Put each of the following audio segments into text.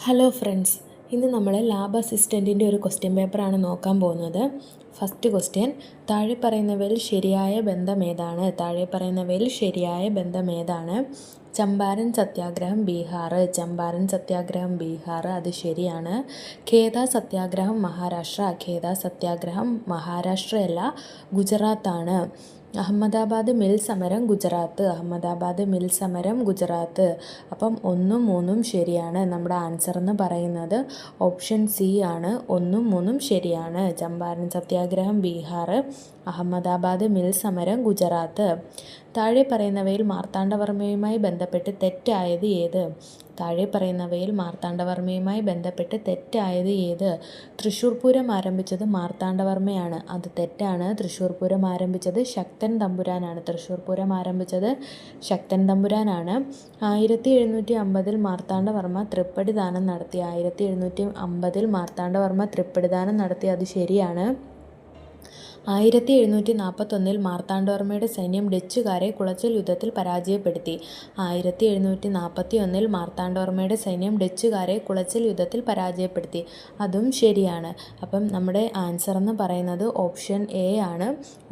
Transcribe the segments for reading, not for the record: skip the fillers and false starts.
Hello friends, ഇന്ന് നമ്മൾ lab അസിസ്റ്റൻറ്റിൻ്റെ ഒരു ക്വസ്റ്റ്യൻ പേപ്പറാണ് നോക്കാൻ പോകുന്നത്. ഫസ്റ്റ് ക്വസ്റ്റ്യൻ, താഴെ പറയുന്നവയിൽ ശരിയായ ബന്ധം ഏതാണ്? ചമ്പാരൻ സത്യാഗ്രഹം ബീഹാർ. അത് ശരിയാണ്. ഖേദ സത്യാഗ്രഹം മഹാരാഷ്ട്രയല്ല, ഗുജറാത്താണ്. അഹമ്മദാബാദ് മിൽ സമരം ഗുജറാത്ത്. അപ്പം 1ഉം 3ഉം ശരിയാണ്. നമ്മുടെ ആൻസർ എന്ന് പറയുന്നത് ഓപ്ഷൻ സി ആണ്. 1ഉം 3ഉം ശരിയാണ്. ചമ്പാരൻ സത്യാഗ്രഹം ബീഹാർ, അഹമ്മദാബാദ് മിൽ സമരം ഗുജറാത്ത്. താഴെ പറയുന്നവയിൽ മാർത്താണ്ഡവർമ്മയുമായി ബന്ധപ്പെട്ട് തെറ്റായത് ഏത്? തൃശ്ശൂർ പൂരം ആരംഭിച്ചത് മാർത്താണ്ഡവർമ്മയാണ്. അത് തെറ്റാണ്. തൃശ്ശൂർ പൂരം ആരംഭിച്ചത് ശക്തൻ തമ്പുരാനാണ്. 1750 മാർത്താണ്ഡവർമ്മ തൃപ്പടിദാനം നടത്തി. അത് ശരിയാണ്. 1741 മാർത്താണ്ഡവർമ്മയുടെ സൈന്യം ഡച്ചുകാരെ കുളച്ചൽ യുദ്ധത്തിൽ പരാജയപ്പെടുത്തി. അതും ശരിയാണ്. അപ്പം നമ്മുടെ ആൻസർ എന്ന് പറയുന്നത് ഓപ്ഷൻ എ ആണ്.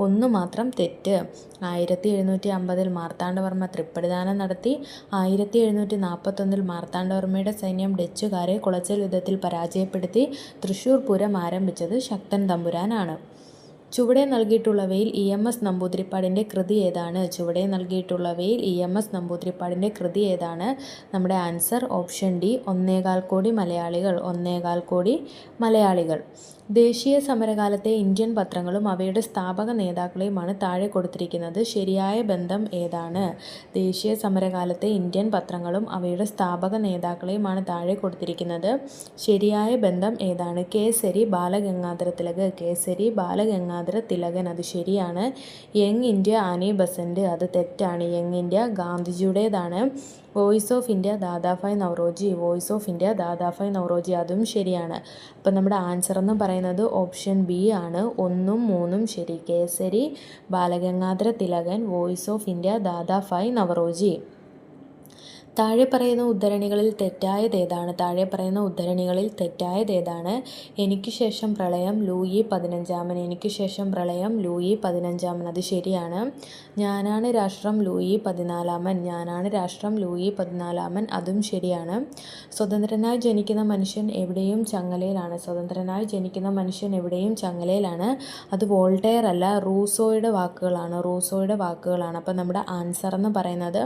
1 മാത്രം തെറ്റ്. 1750 മാർത്താണ്ഡവർമ്മ തൃപ്പടിദാനം നടത്തി. 1741 മാർത്താണ്ഡവർമ്മയുടെ സൈന്യം ഡച്ചുകാരെ കുളച്ചൽ യുദ്ധത്തിൽ പരാജയപ്പെടുത്തി. തൃശ്ശൂർ പൂരം ആരംഭിച്ചത് ശക്തൻ തമ്പുരാനാണ്. ചുവടെ നൽകിയിട്ടുള്ളവയിൽ EMS നമ്പൂതിരിപ്പാടിൻ്റെ കൃതി ഏതാണ്? നമ്മുടെ ആൻസർ ഓപ്ഷൻ ഡി, 1.25 കോടി മലയാളികൾ. ദേശീയ സമരകാലത്തെ ഇന്ത്യൻ പത്രങ്ങളും അവയുടെ സ്ഥാപക നേതാക്കളെയുമാണ് താഴെ കൊടുത്തിരിക്കുന്നത്. ശരിയായ ബന്ധം ഏതാണ്? ദേശീയ സമരകാലത്തെ ഇന്ത്യൻ പത്രങ്ങളും അവയുടെ സ്ഥാപക നേതാക്കളെയുമാണ് താഴെ കൊടുത്തിരിക്കുന്നത്. ശരിയായ ബന്ധം ഏതാണ്? കേസരി ബാലഗംഗാധര തിലകൻ. അത് ശരിയാണ്. Young India Annie Besant. അത് തെറ്റാണ്. യങ് ഇന്ത്യ ഗാന്ധിജിയുടേതാണ്. Voice of India Dadabhai Naoroji. അതും ശരിയാണ്. അപ്പം നമ്മുടെ ആൻസർ എന്ന് പറയുന്നത് ഓപ്ഷൻ ബി ആണ്. 1ഉം 3ഉം ശരി. Kesari Balagangadhara Thilakan, voice of India Dadabhai Naoroji. താഴെ പറയുന്ന ഉദ്ധരണികളിൽ തെറ്റായതേതാണ്? എനിക്ക് ശേഷം പ്രളയം ലൂയി 15. അത് ശരിയാണ്. ഞാനാണ് രാഷ്ട്രം ലൂയി 14. അതും ശരിയാണ്. സ്വതന്ത്രനായി ജനിക്കുന്ന മനുഷ്യൻ എവിടെയും ചങ്ങലയിലാണ്. അത് വോൾട്ടയർ അല്ല, റൂസോയുടെ വാക്കുകളാണ്. അപ്പം നമ്മുടെ ആൻസർ എന്ന് പറയുന്നത്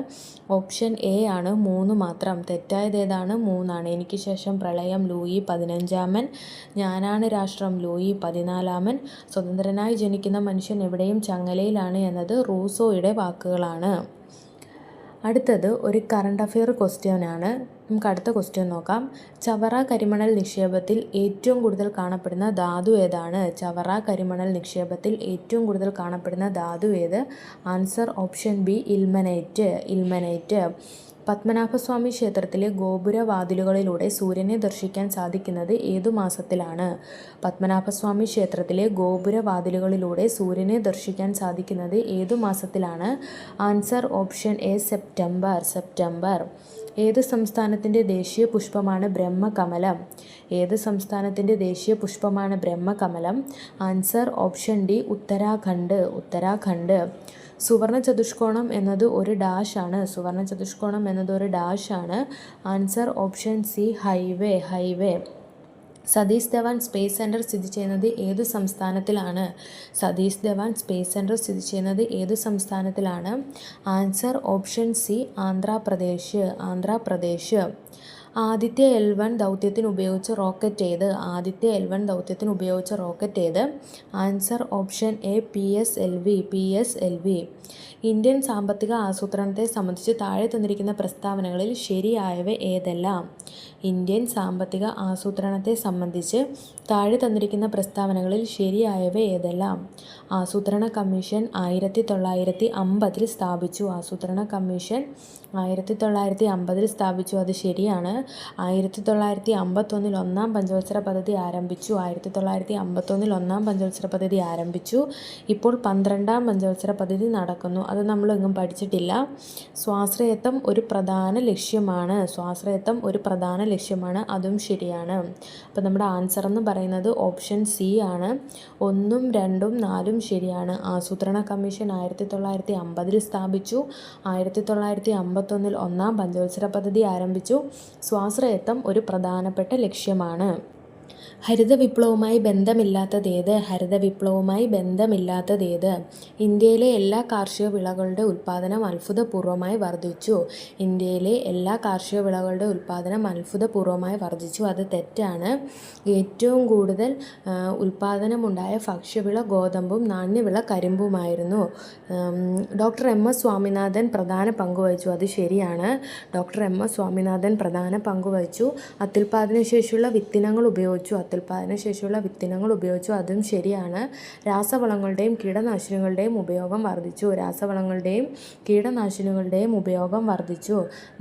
ഓപ്ഷൻ എ ആണ്. 3 മാത്രം. തെറ്റായതേതാണ്? 3 ആണ്. എനിക്ക് ശേഷം പ്രളയം ലൂയി 15. ഞാനാണ് രാഷ്ട്രം ലൂയി 14. സ്വതന്ത്രനായി ജനിക്കുന്ന മനുഷ്യൻ എവിടെയും ചങ്ങലയിലാണ് എന്നത് റൂസോയുടെ വാക്കുകളാണ്. അടുത്തത് ഒരു കറണ്ട് അഫെയർ ക്വസ്റ്റ്യൻ ആണ്. നമുക്ക് അടുത്ത ക്വസ്റ്റ്യൻ നോക്കാം. ചവറ കരിമണൽ നിക്ഷേപത്തിൽ ഏറ്റവും കൂടുതൽ കാണപ്പെടുന്ന ധാതു ഏത്? Answer option B, ilmenite. Padmanabhaswamy ക്ഷേത്രത്തിലെ ഗോപുരവാതിലുകളിലൂടെ സൂര്യനെ ദർശിക്കാൻ സാധിക്കുന്നത് ഏതു മാസത്തിലാണ്? Answer option A, September. ഏത് സംസ്ഥാനത്തിൻ്റെ ദേശീയ പുഷ്പമാണ് ബ്രഹ്മകമലം? Answer option D, Uttarakhand. സുവർണ ചതുഷ്കോണം എന്നത് ഒരു ഡാഷ് ആണ്. Answer option C, highway. Satish Dhawan space centre സ്ഥിതി ചെയ്യുന്നത് ഏതു സംസ്ഥാനത്തിലാണ്? Answer option C, Andhra Pradesh. Aditya L1 ദൗത്യത്തിന് ഉപയോഗിച്ച റോക്കറ്റ് ഏത്? Answer option A, PSLV. Indian സാമ്പത്തിക ആസൂത്രണത്തെ സംബന്ധിച്ച് താഴെ തന്നിരിക്കുന്ന പ്രസ്താവനകളിൽ ശരിയായവ ഏതെല്ലാം? ഇന്ത്യൻ സാമ്പത്തിക ആസൂത്രണത്തെ സംബന്ധിച്ച് താഴെ തന്നിരിക്കുന്ന പ്രസ്താവനകളിൽ ശരിയായവ ഏതെല്ലാം? ആസൂത്രണ കമ്മീഷൻ 1950 സ്ഥാപിച്ചു. ആസൂത്രണ കമ്മീഷൻ 1950 സ്ഥാപിച്ചു. അത് ശരിയാണ്. 1951 ഒന്നാം പഞ്ചവത്സര പദ്ധതി ആരംഭിച്ചു. 1951 ഒന്നാം പഞ്ചവത്സര പദ്ധതി ആരംഭിച്ചു. ഇപ്പോൾ 12ാം പഞ്ചവത്സര പദ്ധതി നടക്കുന്നു. അത് നമ്മളെങ്ങും പഠിച്ചിട്ടില്ല. സ്വാശ്രയത്വം ഒരു പ്രധാന ലക്ഷ്യമാണ്. സ്വാശ്രയത്വം ഒരു പ്രധാന ലക്ഷ്യമാണ്. അതും ശരിയാണ്. അപ്പോൾ നമ്മുടെ ആൻസർ എന്ന് പറയുന്നത് ഓപ്ഷൻ സി ആണ്. 1, 2, 4 ശരിയാണ്. ആസൂത്രണ കമ്മീഷൻ 1950 സ്ഥാപിച്ചു. 1951 ഒന്നാം പഞ്ചവത്സര പദ്ധതി ആരംഭിച്ചു. സ്വാശ്രയത്വം ഒരു പ്രധാനപ്പെട്ട ലക്ഷ്യമാണ്. ഹരിത വിപ്ലവവുമായി ബന്ധമില്ലാത്തതേത്? ഹരിത വിപ്ലവവുമായി ബന്ധമില്ലാത്തതേത്? ഇന്ത്യയിലെ എല്ലാ കാർഷിക വിളകളുടെ ഉൽപ്പാദനം അത്ഭുതപൂർവ്വമായി വർദ്ധിച്ചു. ഇന്ത്യയിലെ എല്ലാ കാർഷിക വിളകളുടെ ഉൽപ്പാദനം അത്ഭുതപൂർവ്വമായി വർദ്ധിച്ചു. അത് തെറ്റാണ്. ഏറ്റവും കൂടുതൽ ഉൽപ്പാദനമുണ്ടായ ഭക്ഷ്യവിള ഗോതമ്പും നാണ്യവിള കരിമ്പുമായിരുന്നു. ഡോക്ടർ എം.എസ്. സ്വാമിനാഥൻ പ്രധാന പങ്കുവഹിച്ചു. അത് ശരിയാണ്. ഡോക്ടർ എം.എസ്. സ്വാമിനാഥൻ പ്രധാന പങ്കുവഹിച്ചു. അത്യുൽപാദനശേഷിയുള്ള വിത്തിനങ്ങൾ ഉപയോഗിച്ചു. അതും ശരിയാണ്. രാസവളങ്ങളുടെയും കീടനാശിനികളുടെയും ഉപയോഗം വർദ്ധിച്ചു.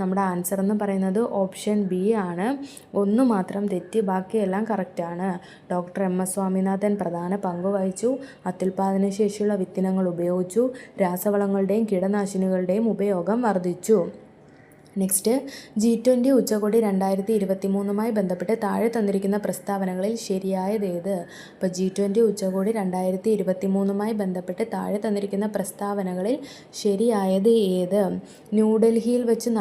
നമ്മുടെ ആൻസർ എന്ന് പറയുന്നത് ഓപ്ഷൻ ബി ആണ്. 1 മാത്രം തെറ്റി, ബാക്കിയെല്ലാം കറക്റ്റാണ്. ഡോക്ടർ എം.എസ്. സ്വാമിനാഥൻ പ്രധാന പങ്കുവഹിച്ചു. അത്യുൽപാദനശേഷിയുള്ള വിത്തിനങ്ങൾ ഉപയോഗിച്ചു. രാസവളങ്ങളുടെയും കീടനാശിനികളുടെയും ഉപയോഗം വർദ്ധിച്ചു. നെക്സ്റ്റ്, G20 ഉച്ചകോടി 2023 ബന്ധപ്പെട്ട് താഴെ തന്നിരിക്കുന്ന പ്രസ്താവനകളിൽ ശരിയായതേത്? അപ്പോൾ G20 ഉച്ചകോടി 2023 ബന്ധപ്പെട്ട് താഴെ തന്നിരിക്കുന്ന പ്രസ്താവനകളിൽ ശരിയായത് ഏത്? ന്യൂഡൽഹിയിൽ വെച്ച്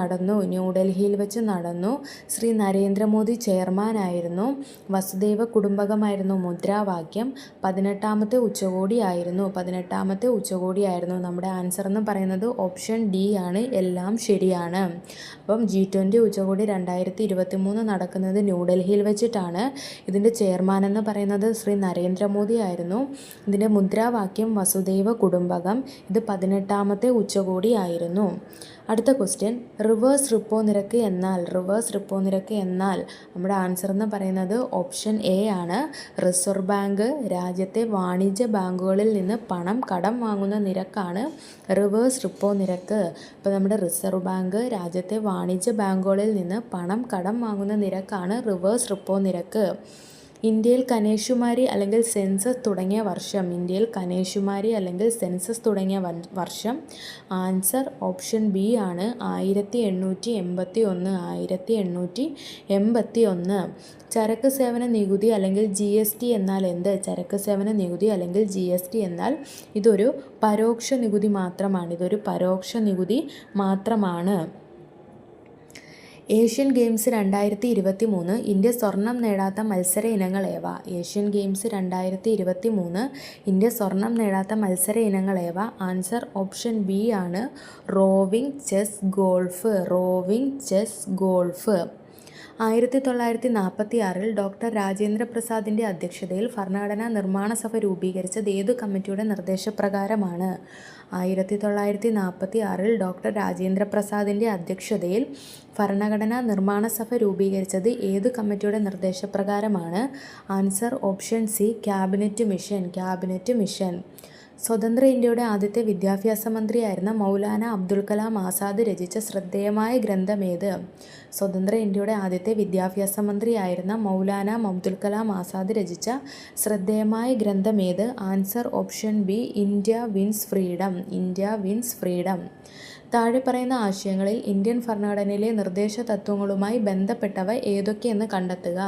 നടന്നു. ശ്രീ നരേന്ദ്രമോദി ചെയർമാനായിരുന്നു. വസുദൈവ കുടുംബകമായിരുന്നു മുദ്രാവാക്യം. 18ാമത്തെ ഉച്ചകോടിയായിരുന്നു. നമ്മുടെ ആൻസർ എന്ന് പറയുന്നത് ഓപ്ഷൻ ഡി ആണ്. എല്ലാം ശരിയാണ്. അപ്പം G20 ഉച്ചകോടി 2023 നടക്കുന്നത് ന്യൂഡൽഹിയിൽ വെച്ചിട്ടാണ്. ഇതിൻ്റെ ചെയർമാൻ എന്ന് പറയുന്നത് ശ്രീ നരേന്ദ്രമോദി ആയിരുന്നു. ഇതിൻ്റെ മുദ്രാവാക്യം വസുദൈവ കുടുംബകം. ഇത് 18ാമത്തെ ഉച്ചകോടി ആയിരുന്നു. അടുത്ത ക്വസ്റ്റ്യൻ, റിവേഴ്സ് റിപ്പോ നിരക്ക് എന്നാൽ നമ്മുടെ ആൻസർ എന്ന് പറയുന്നത് ഓപ്ഷൻ എ ആണ്. റിസർവ് ബാങ്ക് രാജ്യത്തെ വാണിജ്യ ബാങ്കുകളിൽ നിന്ന് പണം കടം വാങ്ങുന്ന നിരക്കാണ് റിവേഴ്സ് റിപ്പോ നിരക്ക്. ഇപ്പോൾ നമ്മുടെ റിസർവ് ബാങ്ക് രാജ്യത്തെ വാണിജ്യ ബാങ്കുകളിൽ നിന്ന് പണം കടം വാങ്ങുന്ന നിരക്കാണ് റിവേഴ്സ് റിപ്പോ നിരക്ക്. ഇന്ത്യയിൽ കനേഷുമാരി അല്ലെങ്കിൽ സെൻസസ് തുടങ്ങിയ വർഷം ആൻസർ ഓപ്ഷൻ ബി ആണ്. 1881. ചരക്ക് സേവന നികുതി അല്ലെങ്കിൽ GST എന്നാൽ എന്ത്? ചരക്ക് സേവന നികുതി അല്ലെങ്കിൽ GST എന്നാൽ ഇതൊരു പരോക്ഷ നികുതി മാത്രമാണ്. ഏഷ്യൻ ഗെയിംസ് 2023 ഇന്ത്യ സ്വർണം നേടാത്ത മത്സര ഇനങ്ങൾ ഏവ? ഇന്ത്യ സ്വർണം നേടാത്ത മത്സര ഇനങ്ങൾ ഏവ? ആൻസർ ഓപ്ഷൻ ബി ആണ്. Rowing, chess, golf. 1946 doctor Rajendra പ്രസാദിൻ്റെ അധ്യക്ഷതയിൽ ഭരണഘടനാ നിർമ്മാണ സഭ രൂപീകരിച്ചത് ഏതു കമ്മിറ്റിയുടെ നിർദ്ദേശപ്രകാരമാണ്? 1946 ഡോക്ടർ രാജേന്ദ്ര പ്രസാദിൻ്റെ അധ്യക്ഷതയിൽ ഭരണഘടനാ നിർമ്മാണ സഭ രൂപീകരിച്ചത് ഏതു കമ്മിറ്റിയുടെ നിർദ്ദേശപ്രകാരമാണ്? Answer option C, cabinet mission. സ്വതന്ത്ര ഇന്ത്യയുടെ ആദ്യത്തെ വിദ്യാഭ്യാസ മന്ത്രിയായിരുന്ന മൗലാന അബ്ദുൽ കലാം ആസാദ് രചിച്ച ശ്രദ്ധേയമായ ഗ്രന്ഥമേത്? സ്വതന്ത്ര ഇന്ത്യയുടെ ആദ്യത്തെ വിദ്യാഭ്യാസ മന്ത്രിയായിരുന്ന മൗലാന അബ്ദുൽ കലാം ആസാദ് രചിച്ച ശ്രദ്ധേയമായ ഗ്രന്ഥമേത്? Answer option B, India wins freedom. താഴെ പറയുന്ന ആശയങ്ങളിൽ ഇന്ത്യൻ ഭരണഘടനയിലെ നിർദ്ദേശ തത്വങ്ങളുമായി ബന്ധപ്പെട്ടവ ഏതൊക്കെയെന്ന് കണ്ടെത്തുക.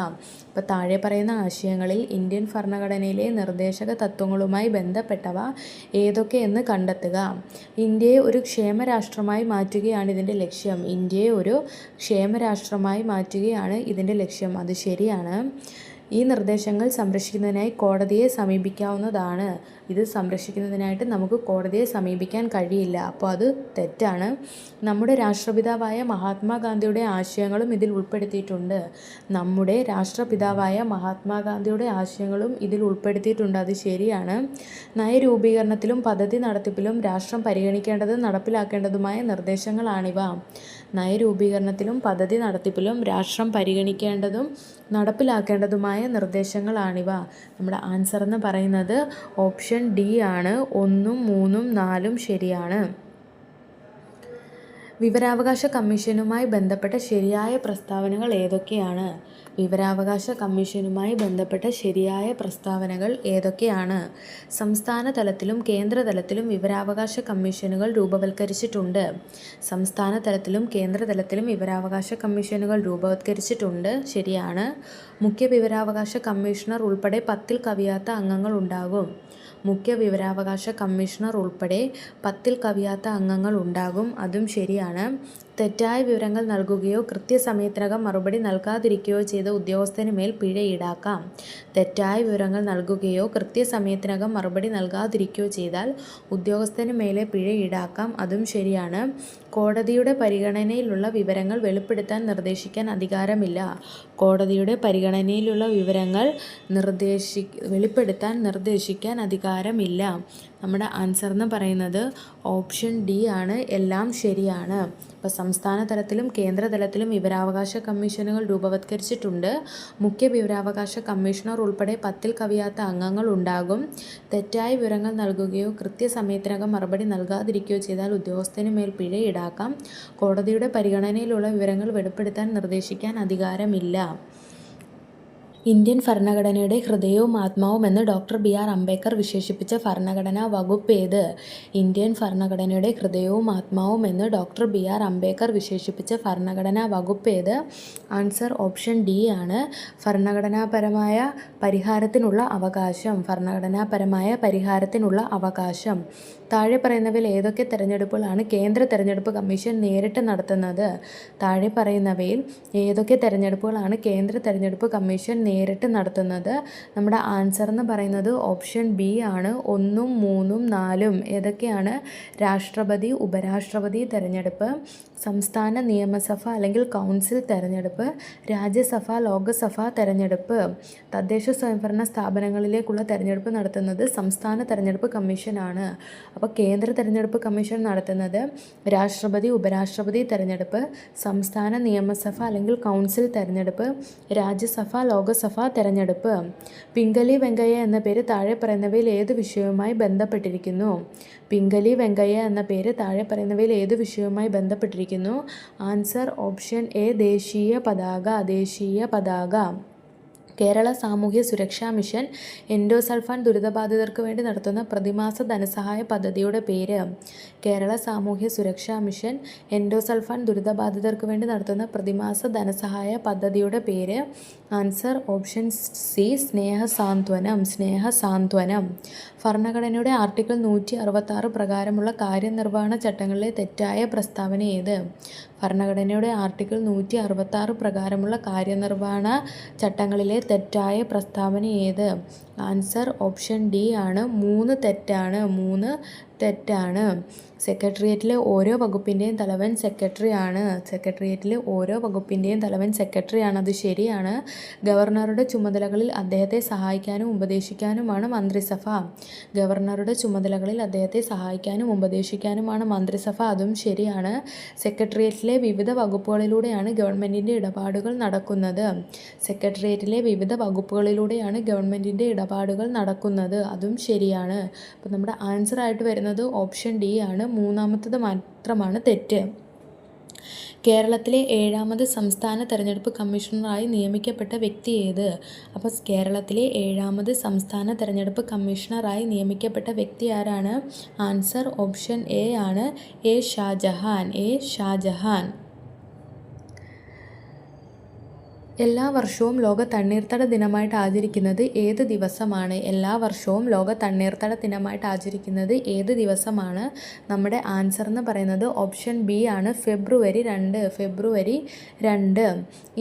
അപ്പോൾ താഴെ പറയുന്ന ആശയങ്ങളിൽ ഇന്ത്യൻ ഭരണഘടനയിലെ നിർദ്ദേശക തത്വങ്ങളുമായി ബന്ധപ്പെട്ടവ ഏതൊക്കെയെന്ന് കണ്ടെത്തുക. ഇന്ത്യയെ ഒരു ക്ഷേമരാഷ്ട്രമായി മാറ്റുകയാണ് ഇതിൻ്റെ ലക്ഷ്യം. അത് ശരിയാണ്. ഈ നിർദ്ദേശങ്ങൾ സംരക്ഷിക്കുന്നതിനായി കോടതിയെ സമീപിക്കാവുന്നതാണ്. ഇത് സംരക്ഷിക്കുന്നതിനായിട്ട് നമുക്ക് കോടതിയെ സമീപിക്കാൻ കഴിയില്ല. അപ്പോൾ അത് തെറ്റാണ്. നമ്മുടെ രാഷ്ട്രപിതാവായ മഹാത്മാഗാന്ധിയുടെ ആശയങ്ങളും ഇതിൽ ഉൾപ്പെടുത്തിയിട്ടുണ്ട്. അത് ശരിയാണ്. നയരൂപീകരണത്തിലും പദ്ധതി നടത്തിപ്പിലും രാഷ്ട്രം പരിഗണിക്കേണ്ടതും നടപ്പിലാക്കേണ്ടതുമായ നിർദ്ദേശങ്ങളാണിവ. നയരൂപീകരണത്തിലും പദ്ധതി നടത്തിപ്പിലും രാഷ്ട്രം പരിഗണിക്കേണ്ടതും നടപ്പിലാക്കേണ്ടതുമായ നിർദ്ദേശങ്ങളാണിവ. നമ്മുടെ ആൻസർ എന്ന് പറയുന്നത് ഓപ്ഷൻ ഡി ആണ്. 1, 3, 4 ശരിയാണ്. വിവരാവകാശ കമ്മീഷനുമായി ബന്ധപ്പെട്ട ശരിയായ പ്രസ്താവനകൾ ഏതൊക്കെയാണ്? വിവരാവകാശ കമ്മീഷനുമായി ബന്ധപ്പെട്ട ശരിയായ പ്രസ്താവനകൾ ഏതൊക്കെയാണ്? സംസ്ഥാന തലത്തിലും കേന്ദ്ര തലത്തിലും വിവരാവകാശ കമ്മീഷനുകൾ രൂപവത്കരിച്ചിട്ടുണ്ട്. സംസ്ഥാന തലത്തിലും കേന്ദ്ര തലത്തിലും വിവരാവകാശ കമ്മീഷനുകൾ രൂപവത്കരിച്ചിട്ടുണ്ട്. ശരിയാണ്. മുഖ്യ വിവരാവകാശ കമ്മീഷണർ ഉൾപ്പെടെ 10-ൽ കവിയാത്ത അംഗങ്ങൾ ഉണ്ടാകും. മുഖ്യ വിവരാവകാശ കമ്മീഷണർ ഉൾപ്പെടെ 10-ൽ കവിയാത്ത അംഗങ്ങൾ ഉണ്ടാകും. അതും ശരിയാണ്. തെറ്റായ വിവരങ്ങൾ നൽകുകയോ കൃത്യസമയത്തിനകം മറുപടി നൽകാതിരിക്കുകയോ ചെയ്ത ഉദ്യോഗസ്ഥന് മേൽ പിഴ ഈടാക്കാം. തെറ്റായ വിവരങ്ങൾ നൽകുകയോ കൃത്യസമയത്തിനകം മറുപടി നൽകാതിരിക്കുകയോ ചെയ്താൽ ഉദ്യോഗസ്ഥന് മേലെ പിഴ ഈടാക്കാം. അതും ശരിയാണ്. കോടതിയുടെ പരിഗണനയിലുള്ള വിവരങ്ങൾ വെളിപ്പെടുത്താൻ നിർദ്ദേശിക്കാൻ അധികാരമില്ല. കോടതിയുടെ പരിഗണനയിലുള്ള വിവരങ്ങൾ വെളിപ്പെടുത്താൻ നിർദ്ദേശിക്കാൻ അധികാരമില്ല. നമ്മുടെ ആൻസർ എന്ന് പറയുന്നത് ഓപ്ഷൻ ഡി ആണ്. എല്ലാം ശരിയാണ്. ഇപ്പോൾ സംസ്ഥാന തലത്തിലും കേന്ദ്ര തലത്തിലും വിവരാവകാശ കമ്മീഷനുകൾ രൂപവത്കരിച്ചിട്ടുണ്ട്. മുഖ്യ വിവരാവകാശ കമ്മീഷണർ ഉൾപ്പെടെ 10-ൽ കവിയാത്ത അംഗങ്ങൾ ഉണ്ടാകും. തെറ്റായ വിവരങ്ങൾ നൽകുകയോ കൃത്യസമയത്തിനകം മറുപടി നൽകാതിരിക്കുകയോ ചെയ്താൽ ഉദ്യോഗസ്ഥന് മേൽ പിഴ ഈടാക്കാം. കോടതിയുടെ പരിഗണനയിലുള്ള വിവരങ്ങൾ വെളിപ്പെടുത്താൻ നിർദ്ദേശിക്കാൻ അധികാരമില്ല. ഇന്ത്യൻ ഭരണഘടനയുടെ ഹൃദയവും ആത്മാവും എന്ന് ഡോക്ടർ ബി.ആർ. അംബേദ്കർ വിശേഷിപ്പിച്ച ഭരണഘടനാ വകുപ്പ് ഏത്? ഇന്ത്യൻ ഭരണഘടനയുടെ ഹൃദയവും ആത്മാവും എന്ന് ഡോക്ടർ ബി.ആർ. അംബേദ്കർ വിശേഷിപ്പിച്ച ഭരണഘടനാ വകുപ്പ് ഏത്? ആൻസർ ഓപ്ഷൻ ഡി ആണ്. ഭരണഘടനാപരമായ പരിഹാരത്തിനുള്ള അവകാശം. ഭരണഘടനാപരമായ പരിഹാരത്തിനുള്ള അവകാശം. താഴെ പറയുന്നവയിൽ ഏതൊക്കെ തെരഞ്ഞെടുപ്പുകളാണ് കേന്ദ്ര തെരഞ്ഞെടുപ്പ് കമ്മീഷൻ നേരിട്ട് നടത്തുന്നത്? താഴെ പറയുന്നവയിൽ ഏതൊക്കെ തെരഞ്ഞെടുപ്പുകളാണ് കേന്ദ്ര തെരഞ്ഞെടുപ്പ് കമ്മീഷൻ നേരിട്ട് നടത്തുന്നത്? നമ്മുടെ ആൻസർ എന്ന് പറയുന്നത് ഓപ്ഷൻ ബി ആണ്. 1, 3, 4 ഏതൊക്കെയാണ്? രാഷ്ട്രപതി, ഉപരാഷ്ട്രപതി തെരഞ്ഞെടുപ്പ്, സംസ്ഥാന നിയമസഭ അല്ലെങ്കിൽ കൗൺസിൽ തെരഞ്ഞെടുപ്പ്, രാജ്യസഭ, ലോകസഭ തെരഞ്ഞെടുപ്പ്. തദ്ദേശ സ്വയംഭരണ സ്ഥാപനങ്ങളിലേക്കുള്ള തെരഞ്ഞെടുപ്പ് നടത്തുന്നത് സംസ്ഥാന തെരഞ്ഞെടുപ്പ് കമ്മീഷനാണ്. അപ്പോൾ കേന്ദ്ര തെരഞ്ഞെടുപ്പ് കമ്മീഷൻ നടത്തുന്നത് രാഷ്ട്രപതി, ഉപരാഷ്ട്രപതി തെരഞ്ഞെടുപ്പ്, സംസ്ഥാന നിയമസഭ അല്ലെങ്കിൽ കൗൺസിൽ തെരഞ്ഞെടുപ്പ്, രാജ്യസഭ, ലോകസഭ തെരഞ്ഞെടുപ്പ്. പിംഗലി വെങ്കയ്യ എന്ന പേര് താഴെ പറയുന്നവയിൽ ഏത് വിഷയവുമായി ബന്ധപ്പെട്ടിരിക്കുന്നു? പിംഗലി വെങ്കയ്യ എന്ന പേര് താഴെ പറയുന്നവയിൽ ഏത് വിഷയവുമായി ബന്ധപ്പെട്ടിരിക്കുന്നു? ആൻസർ ഓപ്ഷൻ എ ദേശീയ പതാക. ദേശീയ പതാക. കേരള സാമൂഹ്യ സുരക്ഷാ മിഷൻ എൻഡോസൾഫാൻ ദുരിതബാധിതർക്ക് വേണ്ടി നടത്തുന്ന പ്രതിമാസ ധനസഹായ പദ്ധതിയുടെ പേര്? കേരള സാമൂഹ്യ സുരക്ഷാ മിഷൻ എൻഡോസൾഫാൻ ദുരിതബാധിതർക്ക് വേണ്ടി നടത്തുന്ന പ്രതിമാസ ധനസഹായ പദ്ധതിയുടെ പേര്? Answer option C Snehasanthwanam. Snehasanthwanam. ഭരണഘടനയുടെ ആർട്ടിക്കിൾ 166 പ്രകാരമുള്ള കാര്യനിർവഹണ ചട്ടങ്ങളിലെ തെറ്റായ പ്രസ്താവന ഏത്? ഭരണഘടനയുടെ ആർട്ടിക്കിൾ 166 പ്രകാരമുള്ള കാര്യനിർവഹണ ചട്ടങ്ങളിലെ തെറ്റായ പ്രസ്താവന ഏത്? ആൻസർ ഓപ്ഷൻ ഡി ആണ്. 3 തെറ്റാണ്. 3 തെറ്റാണ്. സെക്രട്ടേറിയറ്റിലെ ഓരോ വകുപ്പിൻ്റെയും തലവൻ സെക്രട്ടറിയാണ്. സെക്രട്ടേറിയറ്റിലെ ഓരോ വകുപ്പിൻ്റെയും തലവൻ സെക്രട്ടറിയാണ്. അത് ശരിയാണ്. ഗവർണറുടെ ചുമതലകളിൽ അദ്ദേഹത്തെ സഹായിക്കാനും ഉപദേശിക്കാനുമാണ് മന്ത്രിസഭ. ഗവർണറുടെ ചുമതലകളിൽ അദ്ദേഹത്തെ സഹായിക്കാനും ഉപദേശിക്കാനുമാണ് മന്ത്രിസഭ. അതും ശരിയാണ്. സെക്രട്ടേറിയറ്റിലെ വിവിധ വകുപ്പുകളിലൂടെയാണ് ഗവൺമെൻറ്റിൻ്റെ ഇടപാടുകൾ നടക്കുന്നത്. സെക്രട്ടേറിയറ്റിലെ വിവിധ വകുപ്പുകളിലൂടെയാണ് ഗവൺമെൻറ്റിൻ്റെ ഇടപാടുകൾ നടക്കുന്നത്. അതും ശരിയാണ്. അപ്പോൾ നമ്മുടെ ആൻസർ ആയിട്ട് വരുന്നത് ഓപ്ഷൻ ഡി ആണ്. 3ാമത്തത് മാത്രമാണ് തെറ്റ്. കേരളത്തിലെ 7ാമത് സംസ്ഥാന തെരഞ്ഞെടുപ്പ് കമ്മീഷണറായി നിയമിക്കപ്പെട്ട വ്യക്തി ഏത്? അപ്പോൾ കേരളത്തിലെ 7ാമത് സംസ്ഥാന തെരഞ്ഞെടുപ്പ് കമ്മീഷണറായി നിയമിക്കപ്പെട്ട വ്യക്തി ആരാണ്? ആൻസർ ഓപ്ഷൻ എ ആണ്. എ ഷാജഹാൻ. എ ഷാജഹാൻ. എല്ലാ വർഷവും ലോക തണ്ണീർത്തട ദിനമായിട്ട് ആചരിക്കുന്നത് ഏത് ദിവസമാണ്? എല്ലാ വർഷവും ലോക തണ്ണീർത്തട ദിനമായിട്ട് ആചരിക്കുന്നത് ഏത് ദിവസമാണ്? നമ്മുടെ ആൻസർ എന്ന് പറയുന്നത് ഓപ്ഷൻ ബി ആണ്. ഫെബ്രുവരി 2. ഫെബ്രുവരി 2.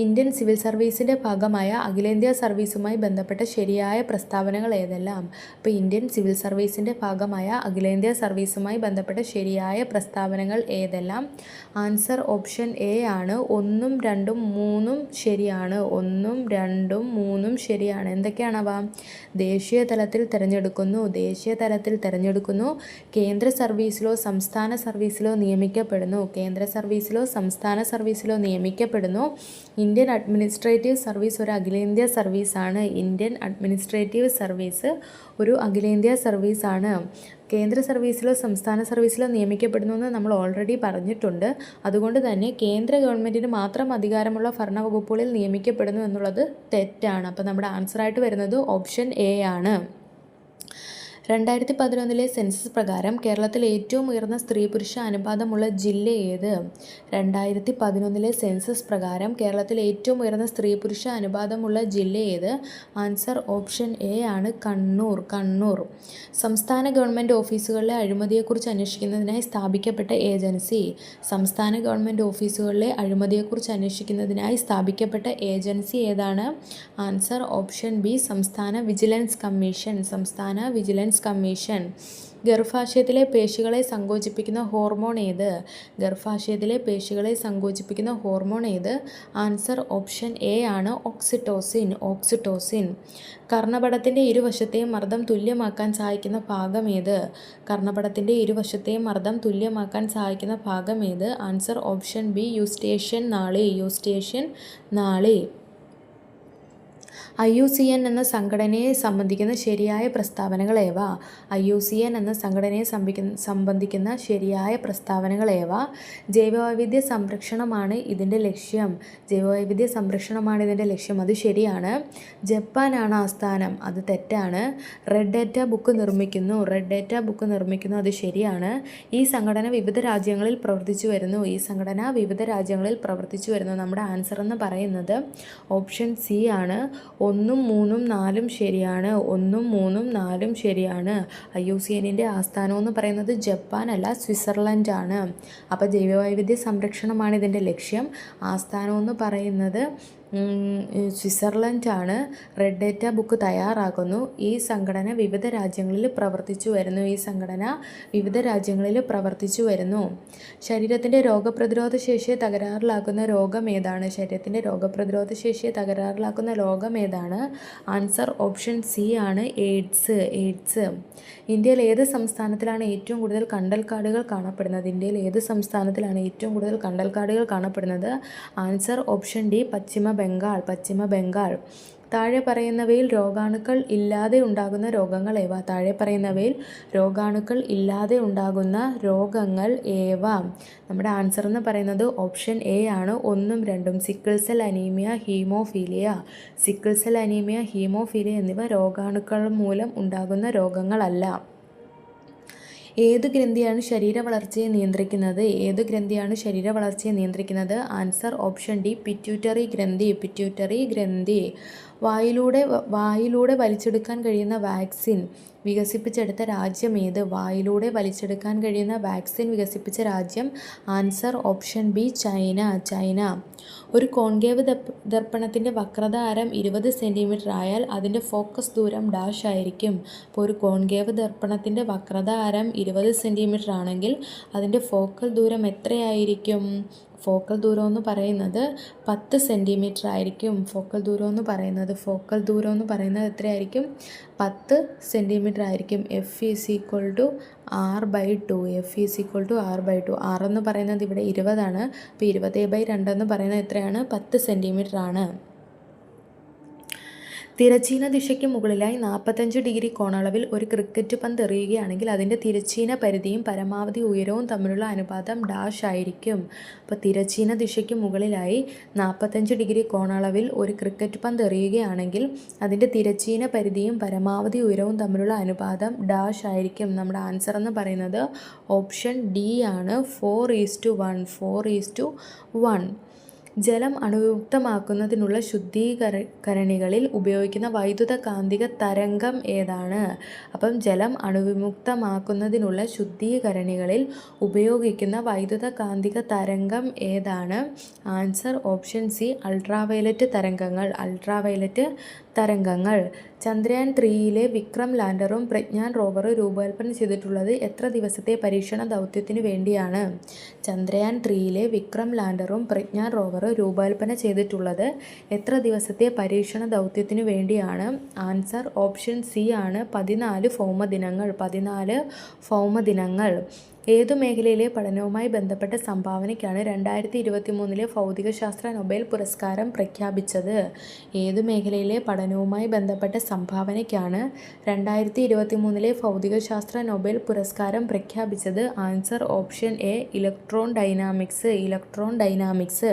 ഇന്ത്യൻ സിവിൽ സർവീസിൻ്റെ ഭാഗമായ അഖിലേന്ത്യാ സർവീസുമായി ബന്ധപ്പെട്ട ശരിയായ പ്രസ്താവനകൾ ഏതെല്ലാം? അപ്പോൾ ഇന്ത്യൻ സിവിൽ സർവീസിൻ്റെ ഭാഗമായ അഖിലേന്ത്യാ സർവീസുമായി ബന്ധപ്പെട്ട ശരിയായ പ്രസ്താവനകൾ ഏതെല്ലാം? ആൻസർ ഓപ്ഷൻ എ ആണ്. 1, 2, 3 ശരിയാണ്. ശരിയാണ്. 1ഉം 2ഉം 3ഉം ശരിയാണ്. എന്തൊക്കെയാണവ? ദേശീയ തലത്തിൽ തിരഞ്ഞെടുക്കുന്നു, കേന്ദ്ര സർവീസിലോ സംസ്ഥാന സർവീസിലോ നിയമിക്കപ്പെടുന്നു, ഇന്ത്യൻ അഡ്മിനിസ്ട്രേറ്റീവ് സർവീസ് ഒരു അഖിലേന്ത്യാ സർവീസാണ്. കേന്ദ്ര സർവീസിലോ സംസ്ഥാന സർവീസിലോ നിയമിക്കപ്പെടുന്നു എന്ന് നമ്മൾ ഓൾറെഡി പറഞ്ഞിട്ടുണ്ട്. അതുകൊണ്ട് തന്നെ കേന്ദ്ര ഗവൺമെൻറ്റിന് മാത്രം അധികാരമുള്ള ഭരണവകുപ്പുകളിൽ നിയമിക്കപ്പെടുന്നു എന്നുള്ളത് തെറ്റാണ്. അപ്പോൾ നമ്മുടെ ആൻസറായിട്ട് വരുന്നത് ഓപ്ഷൻ എ ആണ്. 2011 സെൻസസ് പ്രകാരം കേരളത്തിൽ ഏറ്റവും ഉയർന്ന സ്ത്രീ പുരുഷ അനുപാതമുള്ള ജില്ല ഏത്? 2011 സെൻസസ് പ്രകാരം കേരളത്തിൽ ഏറ്റവും ഉയർന്ന സ്ത്രീ പുരുഷ അനുപാതമുള്ള ജില്ല ഏത്? ആൻസർ ഓപ്ഷൻ എ ആണ്, കണ്ണൂർ. സംസ്ഥാന ഗവൺമെൻറ് ഓഫീസുകളിലെ അഴിമതിയെക്കുറിച്ച് അന്വേഷിക്കുന്നതിനായി സ്ഥാപിക്കപ്പെട്ട ഏജൻസി ഏതാണ്? ആൻസർ ഓപ്ഷൻ ബി, സംസ്ഥാന വിജിലൻസ് കമ്മീഷൻ. ഗർഭാശയത്തിലെ പേശികളെ സങ്കോചിപ്പിക്കുന്ന ഹോർമോൺ ഏത്? ആൻസർ ഓപ്ഷൻ എ ആണ്, ഓക്സിറ്റോസിൻ. കർണപടത്തിൻ്റെ ഇരുവശത്തെയും മർദ്ദം തുല്യമാക്കാൻ സഹായിക്കുന്ന ഭാഗം ഏത്? ആൻസർ ഓപ്ഷൻ ബി, യൂസ്റ്റേഷ്യൻ നാളി. IUCN എന്ന സംഘടനയെ സംബന്ധിക്കുന്ന ശരിയായ പ്രസ്താവനകൾ ഏവ? ജൈവവൈവിധ്യ സംരക്ഷണമാണ് ഇതിൻ്റെ ലക്ഷ്യം. അത് ശരിയാണ്. ജപ്പാനാണ് ആസ്ഥാനം. അത് തെറ്റാണ്. റെഡ് ഡേറ്റ ബുക്ക് നിർമ്മിക്കുന്നു. അത് ശരിയാണ്. ഈ സംഘടന വിവിധ രാജ്യങ്ങളിൽ പ്രവർത്തിച്ചു വരുന്നു. നമ്മുടെ ആൻസർ എന്ന് പറയുന്നത് ഓപ്ഷൻ സി ആണ്. 1ഉം 3ഉം 4ഉം ശരിയാണ്. IUCNൻ്റെ ആസ്ഥാനം എന്ന് പറയുന്നത് ജപ്പാൻ അല്ല, സ്വിറ്റ്സർലൻഡ് ആണ്. അപ്പോൾ ജൈവവൈവിധ്യ സംരക്ഷണമാണ് ഇതിൻ്റെ ലക്ഷ്യം. ആസ്ഥാനം എന്ന് പറയുന്നത് സ്വിറ്റ്സർലൻഡ് ആണ്. റെഡ് ഡേറ്റ ബുക്ക് തയ്യാറാക്കുന്നു. ഈ സംഘടന വിവിധ രാജ്യങ്ങളിൽ പ്രവർത്തിച്ചു വരുന്നു. ശരീരത്തിൻ്റെ രോഗപ്രതിരോധ ശേഷിയെ തകരാറിലാക്കുന്ന രോഗം ഏതാണ്? ആൻസർ ഓപ്ഷൻ സി ആണ്, എയ്ഡ്സ്. ഇന്ത്യയിൽ ഏത് സംസ്ഥാനത്തിലാണ് ഏറ്റവും കൂടുതൽ കണ്ടൽക്കാടുകൾ കാണപ്പെടുന്നത്? ആൻസർ ഓപ്ഷൻ ഡി, പശ്ചിമ ബംഗാൾ. താഴെ പറയുന്നവയിൽ രോഗാണുക്കൾ ഇല്ലാതെ ഉണ്ടാകുന്ന രോഗങ്ങൾ ഏവ? നമ്മുടെ ആൻസർ എന്ന് പറയുന്നത് ഓപ്ഷൻ എ ആണ്, 1ഉം 2ഉം. സിക്കിൾ സെൽ അനീമിയ, ഹീമോഫീലിയ എന്നിവ രോഗാണുക്കൾ മൂലം ഉണ്ടാകുന്ന രോഗങ്ങളല്ല. ഏത് ഗ്രന്ഥിയാണ് ശരീരവളർച്ചയെ നിയന്ത്രിക്കുന്നത്? ആൻസർ ഓപ്ഷൻ ഡി, പിറ്റ്യൂട്ടറി ഗ്രന്ഥി. വായിലൂടെ വലിച്ചെടുക്കാൻ കഴിയുന്ന വാക്സിൻ വികസിപ്പിച്ചെടുത്ത രാജ്യം ഏത്? Answer option B, China. ഒരു കോൺകേവ് ദർപ്പണത്തിൻ്റെ വക്രത ആരം 20 സെൻറ്റിമീറ്റർ ആയാൽ അതിൻ്റെ ഫോക്കസ് ദൂരം ഡാഷ് ആയിരിക്കും. അപ്പോൾ ഒരു കോൺകേവ് ദർപ്പണത്തിൻ്റെ വക്രത ആരം 20 സെൻറ്റിമീറ്റർ ആണെങ്കിൽ അതിൻ്റെ ഫോക്കൽ ദൂരം എത്രയായിരിക്കും? ഫോക്കൽ ദൂരം എന്ന് പറയുന്നത് 10 സെൻറ്റിമീറ്റർ ആയിരിക്കും. ഫോക്കൽ ദൂരം എന്ന് പറയുന്നത് എത്രയായിരിക്കും? 10 സെൻറ്റിമീറ്റർ ആയിരിക്കും. F=R/2. R എന്ന് പറയുന്നത് ഇവിടെ 20 ആണ്. അപ്പോൾ 20/2 എന്ന് പറയുന്നത് എത്രയാണ്? 10 സെൻറ്റിമീറ്റർ ആണ്. തിരശ്ചീന ദിശയ്ക്ക് മുകളിലായി 45 ഡിഗ്രി കോണളവിൽ ഒരു ക്രിക്കറ്റ് പന്ത് എറിയുകയാണെങ്കിൽ അതിൻ്റെ തിരശ്ചീന പരിധിയും പരമാവധി ഉയരവും തമ്മിലുള്ള അനുപാതം ഡാഷ് ആയിരിക്കും. അപ്പോൾ തിരശ്ചീന ദിശയ്ക്ക് മുകളിലായി 45 ഡിഗ്രി കോണളവിൽ ഒരു ക്രിക്കറ്റ് പന്ത് എറിയുകയാണെങ്കിൽ അതിൻ്റെ തിരശ്ചീന പരിധിയും പരമാവധി ഉയരവും തമ്മിലുള്ള അനുപാതം ഡാഷ് ആയിരിക്കും. നമ്മുടെ ആൻസർ എന്ന് പറയുന്നത് ഓപ്ഷൻ ഡി ആണ്, 4:1. ജലം അണുവിമുക്തമാക്കുന്നതിനുള്ള ശുദ്ധീകരണികളിൽ ഉപയോഗിക്കുന്ന വൈദ്യുത കാന്തിക തരംഗം ഏതാണ്? അപ്പം ജലം അണുവിമുക്തമാക്കുന്നതിനുള്ള ശുദ്ധീകരണികളിൽ ഉപയോഗിക്കുന്ന വൈദ്യുത കാന്തിക തരംഗം ഏതാണ്? ആൻസർ ഓപ്ഷൻ സി, അൾട്രാവയലറ്റ് തരംഗങ്ങൾ. ചന്ദ്രയാൻ 3യിലെ വിക്രം ലാൻഡറും പ്രജ്ഞാൻ റോവറും രൂപകൽപ്പന ചെയ്തിട്ടുള്ളത് എത്ര ദിവസത്തെ പരീക്ഷണ ദൗത്യത്തിനു വേണ്ടിയാണ്? ചന്ദ്രയാൻ 3യിലെ വിക്രം ലാൻഡറും പ്രജ്ഞാൻ റോവറും രൂപകൽപ്പന ചെയ്തിട്ടുള്ളത്? എത്ര ദിവസത്തെ പരീക്ഷണ ദൗത്യത്തിനു വേണ്ടിയാണ്? ആൻസർ ഓപ്ഷൻ സി ആണ് 14 ഭൗമദിനങ്ങൾ. 14 ഭൗമദിനങ്ങൾ. ഏതു മേഖലയിലെ പഠനവുമായി ബന്ധപ്പെട്ട സംഭാവനയ്ക്കാണ് 2023 ഭൗതികശാസ്ത്ര നൊബേൽ പുരസ്കാരം പ്രഖ്യാപിച്ചത്? ഏതു മേഖലയിലെ പഠനവുമായി ബന്ധപ്പെട്ട സംഭാവനയ്ക്കാണ് 2023 ഭൗതികശാസ്ത്ര നൊബേൽ പുരസ്കാരം പ്രഖ്യാപിച്ചത്? Answer option A electron dynamics. Electron dynamics.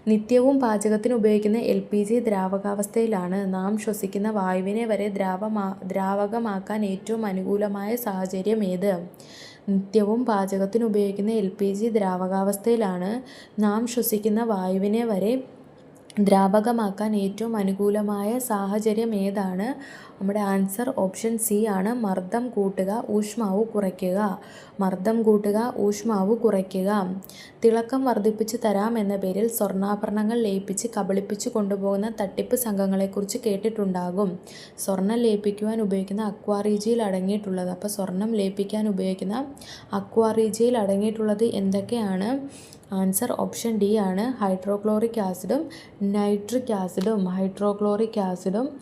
നിത്യവും പാചകത്തിന് ഉപയോഗിക്കുന്ന LPG ദ്രാവകാവസ്ഥയിലാണ്. നാം ശ്വസിക്കുന്ന വായുവിനെ വരെ ദ്രാവകമാക്കാൻ ഏറ്റവും അനുകൂലമായ സാഹചര്യം ഏത്? നിത്യവും പാചകത്തിന് ഉപയോഗിക്കുന്ന LPG ദ്രാവകാവസ്ഥയിലാണ്. നാം ശ്വസിക്കുന്ന വായുവിനെ വരെ ദ്രാവകമാക്കാൻ ഏറ്റവും അനുകൂലമായ സാഹചര്യം ഏതാണ്? നമ്മുടെ ആൻസർ ഓപ്ഷൻ സി ആണ് മർദ്ദം കൂട്ടുക, ഊഷ്മാവ് കുറയ്ക്കുക. മർദ്ദം കൂട്ടുക, ഊഷ്മാവ് കുറയ്ക്കുക. തിളക്കം വർദ്ധിപ്പിച്ചു തരാം എന്ന പേരിൽ സ്വർണ്ണാഭരണങ്ങൾ ലയിപ്പിച്ച് കബളിപ്പിച്ചു കൊണ്ടുപോകുന്ന തട്ടിപ്പ് സംഘങ്ങളെക്കുറിച്ച് കേട്ടിട്ടുണ്ടാകും. സ്വർണം ലയിപ്പിക്കുവാൻ ഉപയോഗിക്കുന്ന അക്വാറിയയിൽ അടങ്ങിയിട്ടുള്ളത്. അപ്പോൾ സ്വർണം ലയിപ്പിക്കാൻ ഉപയോഗിക്കുന്ന അക്വാറിയയിൽ അടങ്ങിയിട്ടുള്ളത് എന്തൊക്കെയാണ്? ആൻസർ ഓപ്ഷൻ ഡി ആണ് ഹൈഡ്രോക്ലോറിക് ആസിഡും നൈട്രിക് ആസിഡും. ഹൈഡ്രോക്ലോറിക് ആസിഡും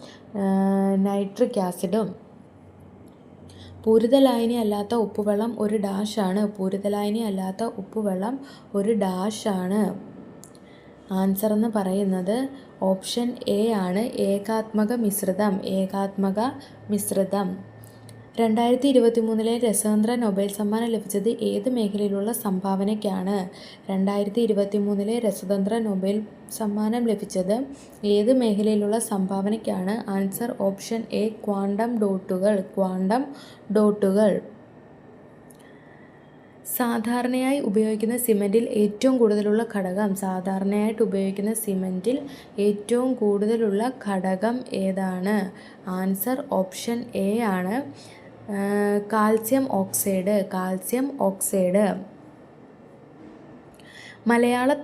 നൈട്രിക് ആസിഡും. പൂരിതലായനി അല്ലാത്ത ഉപ്പുവെള്ളം ഒരു ഡാഷാണ്. പൂരിതലായനി അല്ലാത്ത ഉപ്പുവെള്ളം ഒരു ഡാഷാണ്. ആൻസർ എന്ന് പറയുന്നത് ഓപ്ഷൻ എ ആണ് ഏകാത്മക മിശ്രിതം. ഏകാത്മക മിശ്രിതം. 2023 രസതന്ത്ര നൊബേൽ സമ്മാനം ലഭിച്ചത് ഏത് മേഖലയിലുള്ള സംഭാവനയ്ക്കാണ്? 2023 രസതന്ത്ര നൊബേൽ സമ്മാനം ലഭിച്ചത് ഏത് മേഖലയിലുള്ള സംഭാവനയ്ക്കാണ്? ആൻസർ ഓപ്ഷൻ എ ക്വാണ്ടം ഡോട്ടുകൾ. ക്വാണ്ടം ഡോട്ടുകൾ. സാധാരണയായി ഉപയോഗിക്കുന്ന സിമൻറ്റിൽ ഏറ്റവും കൂടുതലുള്ള ഘടകം. സാധാരണയായിട്ട് ഉപയോഗിക്കുന്ന സിമൻറ്റിൽ ഏറ്റവും കൂടുതലുള്ള ഘടകം ഏതാണ്? ആൻസർ ഓപ്ഷൻ എ ആണ് കാൽസ്യം ഓക്സൈഡ്. Calcium oxide. മലയാള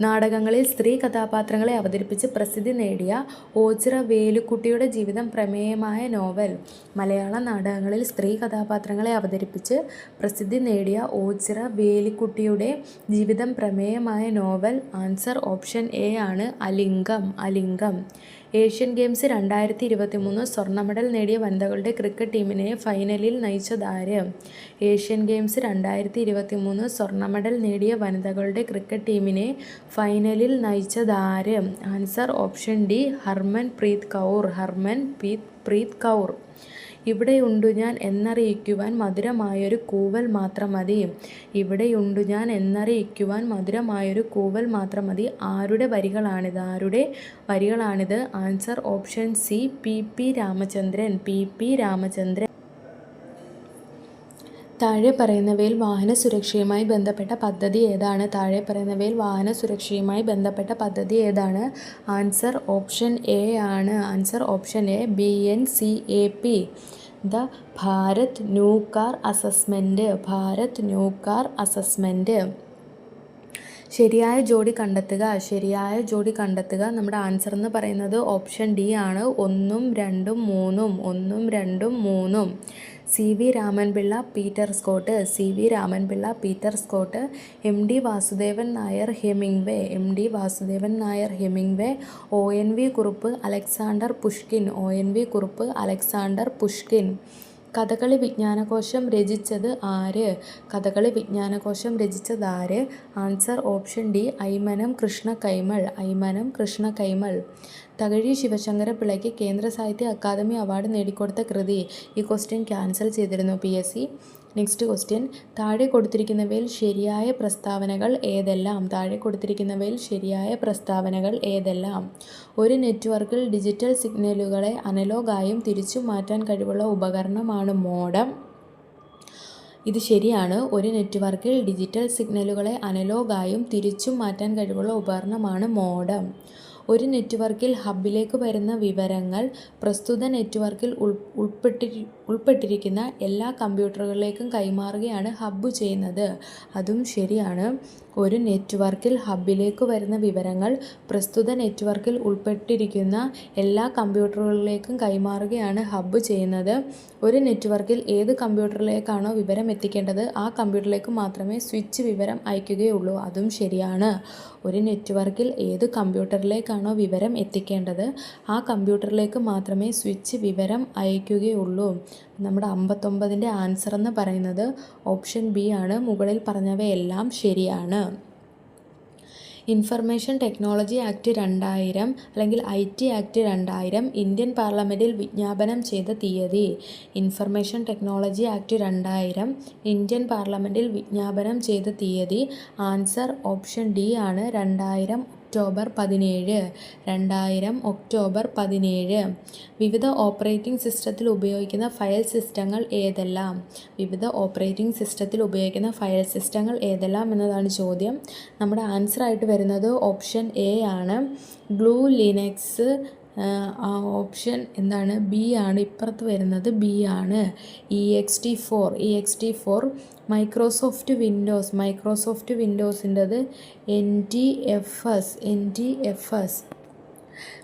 നാടകങ്ങളിൽ സ്ത്രീ കഥാപാത്രങ്ങളെ അവതരിപ്പിച്ച് പ്രസിദ്ധി നേടിയ ഓച്ചിറ വേലുക്കുട്ടിയുടെ ജീവിതം പ്രമേയമായ നോവൽ. മലയാള നാടകങ്ങളിൽ സ്ത്രീ കഥാപാത്രങ്ങളെ അവതരിപ്പിച്ച് പ്രസിദ്ധി നേടിയ ഓച്ചിറ വേലുക്കുട്ടിയുടെ ജീവിതം പ്രമേയമായ നോവൽ. ആൻസർ ഓപ്ഷൻ എ ആണ് അലിംഗം. അലിംഗം. ഏഷ്യൻ ഗെയിംസ് 2023 സ്വർണ്ണ മെഡൽ നേടിയ വനിതകളുടെ ക്രിക്കറ്റ് ടീമിനെ ഫൈനലിൽ നയിച്ചതാര്? ഏഷ്യൻ ഗെയിംസ് 2023 സ്വർണ്ണ മെഡൽ നേടിയ വനിതകളുടെ ക്രിക്കറ്റ് ടീമിനെ ഫൈനലിൽ നയിച്ചതാര്? Answer option D Harmanpreet Kaur. Harmanpreet Kaur. ഇവിടെയുണ്ടു ഞാൻ എന്നറിയിക്കുവാൻ മധുരമായൊരു കൂവൽ മാത്രം മതി. ഇവിടെയുണ്ടു ഞാൻ എന്നറിയിക്കുവാൻ മധുരമായൊരു കൂവൽ മാത്രം മതി. ആരുടെ വരികളാണിത്? ആരുടെ വരികളാണിത്? Answer option C P Ramachandran. P Ramachandran. താഴെ പറയുന്നവയിൽ വാഹന സുരക്ഷയുമായി ബന്ധപ്പെട്ട പദ്ധതി ഏതാണ്? താഴെ പറയുന്നവയിൽ വാഹന സുരക്ഷയുമായി ബന്ധപ്പെട്ട പദ്ധതി ഏതാണ്? ആൻസർ ഓപ്ഷൻ എ ആണ്. Answer option A BNCAP. The Bharat new car assessment. Bharat new car assessment. ശരിയായ ജോഡി കണ്ടെത്തുക. ശരിയായ ജോഡി കണ്ടെത്തുക. നമ്മുടെ ആൻസർ എന്ന് പറയുന്നത് ഓപ്ഷൻ ഡി ആണ് 1, 2, 3. 1, 2, 3. CV Raman Pillai, Peter Scott. CV Raman Pillai, Peter Scott. MD Vasudevan Nair, Hemingway. MD Vasudevan Nair, Hemingway. ONV Kurup, Alexander Pushkin. ONV Kurup, Alexander Pushkin. Kathakali വിജ്ഞാനകോശം രചിച്ചത് ആര്? കഥകളി വിജ്ഞാനകോശം രചിച്ചത് ആര്? Answer option D Aymanam Krishna Kaimal. Aymanam Krishna Kaimal. Thakazhi Sivasankara പിള്ളയ്ക്ക് കേന്ദ്ര സാഹിത്യ അക്കാദമി അവാർഡ് നേടിക്കൊടുത്ത കൃതി. ഈ ക്വസ്റ്റ്യൻ ക്യാൻസൽ ചെയ്തിരുന്നു PSC. Next question. താഴെ കൊടുത്തിരിക്കുന്നവയിൽ ശരിയായ പ്രസ്താവനകൾ ഏതെല്ലാം? താഴെ കൊടുത്തിരിക്കുന്നവയിൽ ശരിയായ പ്രസ്താവനകൾ ഏതെല്ലാം? ഒരു നെറ്റ്വർക്കിൽ ഡിജിറ്റൽ സിഗ്നലുകളെ അനലോഗായും തിരിച്ചു മാറ്റാൻ കഴിവുള്ള ഉപകരണമാണ് മോഡം. ഇത് ശരിയാണ്. ഒരു നെറ്റ്വർക്കിൽ ഡിജിറ്റൽ സിഗ്നലുകളെ അനലോഗായും തിരിച്ചും മാറ്റാൻ കഴിവുള്ള ഉപകരണമാണ് മോഡം. ഒരു നെറ്റ്വർക്കിൽ ഹബ്ബിലേക്ക് വരുന്ന വിവരങ്ങൾ പ്രസ്തുത നെറ്റ്വർക്കിൽ ഉൾപ്പെട്ടിരിക്കുന്ന എല്ലാ കമ്പ്യൂട്ടറുകളിലേക്കും കൈമാറുകയാണ് ഹബ്ബ് ചെയ്യുന്നത്. അതും ശരിയാണ്. ഒരു നെറ്റ്വർക്കിൽ ഹബ്ബിലേക്ക് വരുന്ന വിവരങ്ങൾ പ്രസ്തുത നെറ്റ്വർക്കിൽ ഉൾപ്പെട്ടിരിക്കുന്ന എല്ലാ കമ്പ്യൂട്ടറുകളിലേക്കും കൈമാറുകയാണ് ഹബ്ബ് ചെയ്യുന്നത്. ഒരു നെറ്റ്വർക്കിൽ ഏത് കമ്പ്യൂട്ടറിലേക്കാണോ വിവരം എത്തിക്കേണ്ടത് ആ കമ്പ്യൂട്ടറിലേക്ക് മാത്രമേ സ്വിച്ച് വിവരം അയക്കുകയുള്ളൂ. അതും ശരിയാണ്. ഒരു നെറ്റ്വർക്കിൽ ഏത് കമ്പ്യൂട്ടറിലേക്കാണോ വിവരം എത്തിക്കേണ്ടത് ആ കമ്പ്യൂട്ടറിലേക്ക് മാത്രമേ സ്വിച്ച് വിവരം അയക്കുകയുള്ളൂ. നമ്മുടെ 59ൻ്റെ ആൻസർ എന്ന് പറയുന്നത് ഓപ്ഷൻ ബി ആണ്. മുകളിൽ പറഞ്ഞവയെല്ലാം ശരിയാണ്. ഇൻഫർമേഷൻ ടെക്നോളജി ആക്ട് 2000 അല്ലെങ്കിൽ IT ആക്ട് 2000 ഇന്ത്യൻ പാർലമെൻറ്റിൽ വിജ്ഞാപനം ചെയ്ത തീയതി. ഇൻഫർമേഷൻ ടെക്നോളജി ആക്ട് 2000 ഇന്ത്യൻ പാർലമെൻറ്റിൽ വിജ്ഞാപനം ചെയ്ത തീയതി. ആൻസർ ഓപ്ഷൻ ഡി ആണ്. 2000 ഒക്ടോബർ 17. 2000 ഒക്ടോബർ 17. വിവിധ ഓപ്പറേറ്റിംഗ് സിസ്റ്റത്തിൽ ഉപയോഗിക്കുന്ന ഫയൽ സിസ്റ്റങ്ങൾ ഏതെല്ലാം? വിവിധ ഓപ്പറേറ്റിംഗ് സിസ്റ്റത്തിൽ ഉപയോഗിക്കുന്ന ഫയൽ സിസ്റ്റങ്ങൾ ഏതെല്ലാം എന്നതാണ് ചോദ്യം. നമ്മുടെ ആൻസർ ആയിട്ട് വരുന്നത് ഓപ്ഷൻ എ ആണ്. GNU Linux. ഓപ്ഷൻ എന്താണ്? ബി ആണ്. ഇപ്പുറത്ത് വരുന്നത് ബി ആണ്. ext4 മൈക്രോസോഫ്റ്റ് വിൻഡോസിൻ്റെത് NTFS.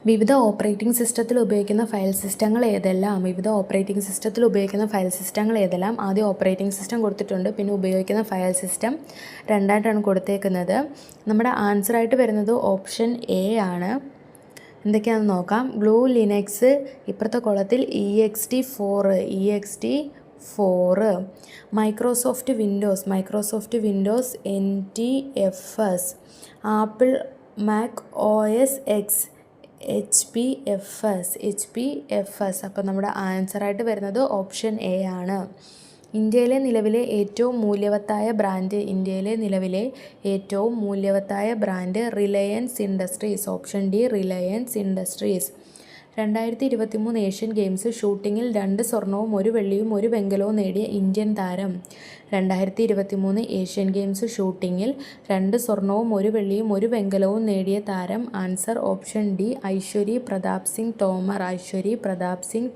വിവിധ ഓപ്പറേറ്റിംഗ് സിസ്റ്റത്തിൽ ഉപയോഗിക്കുന്ന ഫയൽ സിസ്റ്റങ്ങൾ ഏതെല്ലാം? ആദ്യം ഓപ്പറേറ്റിംഗ് സിസ്റ്റം കൊടുത്തിട്ടുണ്ട്, പിന്നെ ഉപയോഗിക്കുന്ന ഫയൽ സിസ്റ്റം രണ്ടായിട്ടാണ് കൊടുത്തേക്കുന്നത്. നമ്മുടെ ആൻസർ ആയിട്ട് വരുന്നത് ഓപ്ഷൻ എ ആണ്. എന്തൊക്കെയാണെന്ന് നോക്കാം. ഗ്നു ലിനക്സ് ഇപ്പുറത്തെ കോളത്തിൽ ext4. Microsoft Windows NTFS. Apple Mac OS X HPFS. അപ്പോൾ നമ്മുടെ ആൻസർ ആയിട്ട് വരുന്നത് ഓപ്ഷൻ എ ആണ്. ഇന്ത്യയിലെ നിലവിലെ ഏറ്റവും മൂല്യവത്തായ brand Reliance Industries. Option D Reliance Industries. 2023 Asian Games ഷൂട്ടിങ്ങിൽ 2 സ്വർണവും 1 വെള്ളിയും 1 വെങ്കലവും നേടിയ ഇന്ത്യൻ താരം. 2023 ഏഷ്യൻ ഗെയിംസ് ഷൂട്ടിങ്ങിൽ 2 സ്വർണവും 1 വെള്ളിയും 1 വെങ്കലവും നേടിയ താരം. Answer option D ഐശ്വരി Pratap Singh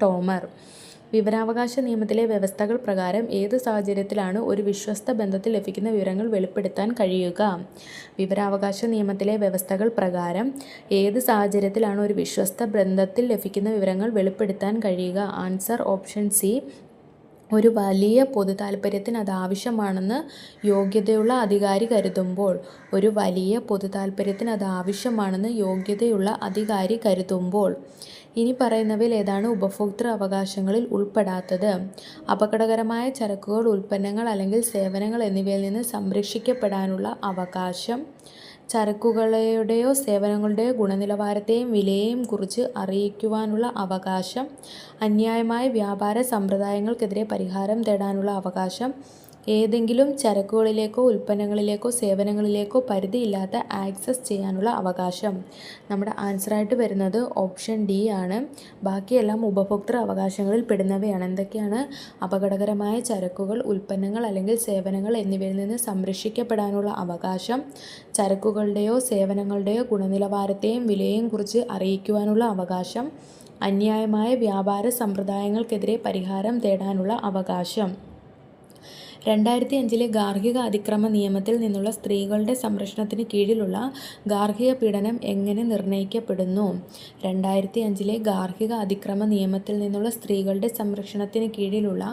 Tomar. വിവരാവകാശ നിയമത്തിലെ വ്യവസ്ഥകൾ പ്രകാരം ഏത് സാഹചര്യത്തിലാണ് ഒരു വിശ്വസ്ത ബന്ധത്തിൽ ലഭിക്കുന്ന വിവരങ്ങൾ വെളിപ്പെടുത്താൻ കഴിയുക? വിവരാവകാശ നിയമത്തിലെ വ്യവസ്ഥകൾ പ്രകാരം ഏത് സാഹചര്യത്തിലാണ് ഒരു വിശ്വസ്ത ബന്ധത്തിൽ ലഭിക്കുന്ന വിവരങ്ങൾ വെളിപ്പെടുത്താൻ കഴിയുക? Answer option C. ഒരു വലിയ പൊതുതാൽപര്യത്തിന് അത് ആവശ്യമാണെന്ന് യോഗ്യതയുള്ള അധികാരി കരുതുമ്പോൾ. ഇനി പറയുന്നവയിൽ ഏതാണ് ഉപഭോക്തൃ അവകാശങ്ങളിൽ ഉൾപ്പെടാത്തത്? അപകടകരമായ ചരക്കുകൾ, ഉൽപ്പന്നങ്ങൾ അല്ലെങ്കിൽ സേവനങ്ങൾ എന്നിവയിൽ നിന്ന് സംരക്ഷിക്കപ്പെടാനുള്ള അവകാശം. ചരക്കുകളുടെയോ സേവനങ്ങളുടെയോ ഗുണനിലവാരത്തെയും വിലയെയും കുറിച്ച് അറിയിക്കുവാനുള്ള അവകാശം. അന്യായമായ വ്യാപാര സമ്പ്രദായങ്ങൾക്കെതിരെ പരിഹാരം തേടാനുള്ള അവകാശം. ഏതെങ്കിലും ചരക്കുകളിലേക്കോ ഉൽപ്പന്നങ്ങളിലേക്കോ സേവനങ്ങളിലേക്കോ പരിധിയില്ലാത്ത ആക്സസ് ചെയ്യാനുള്ള അവകാശം. നമ്മുടെ ആൻസറായിട്ട് വരുന്നത് ഓപ്ഷൻ ഡി ആണ്. ബാക്കിയെല്ലാം ഉപഭോക്തൃ അവകാശങ്ങളിൽ പെടുന്നവയാണ്. എന്തൊക്കെയാണ്? അപകടകരമായ ചരക്കുകൾ, ഉൽപ്പന്നങ്ങൾ അല്ലെങ്കിൽ സേവനങ്ങൾ എന്നിവയിൽ നിന്ന് സംരക്ഷിക്കപ്പെടാനുള്ള അവകാശം. ചരക്കുകളുടെയോ സേവനങ്ങളുടെയോ ഗുണനിലവാരത്തെയും വിലയെയും കുറിച്ച് അറിയിക്കുവാനുള്ള അവകാശം. അന്യായമായ വ്യാപാര സമ്പ്രദായങ്ങൾക്കെതിരെ പരിഹാരം തേടാനുള്ള അവകാശം. 2005 ഗാർഹിക അതിക്രമ നിയമത്തിൽ നിന്നുള്ള സ്ത്രീകളുടെ സംരക്ഷണത്തിന് കീഴിലുള്ള ഗാർഹിക പീഡനം എങ്ങനെ നിർണ്ണയിക്കപ്പെടുന്നു? 2005 ഗാർഹിക അതിക്രമ നിയമത്തിൽ നിന്നുള്ള സ്ത്രീകളുടെ സംരക്ഷണത്തിന് കീഴിലുള്ള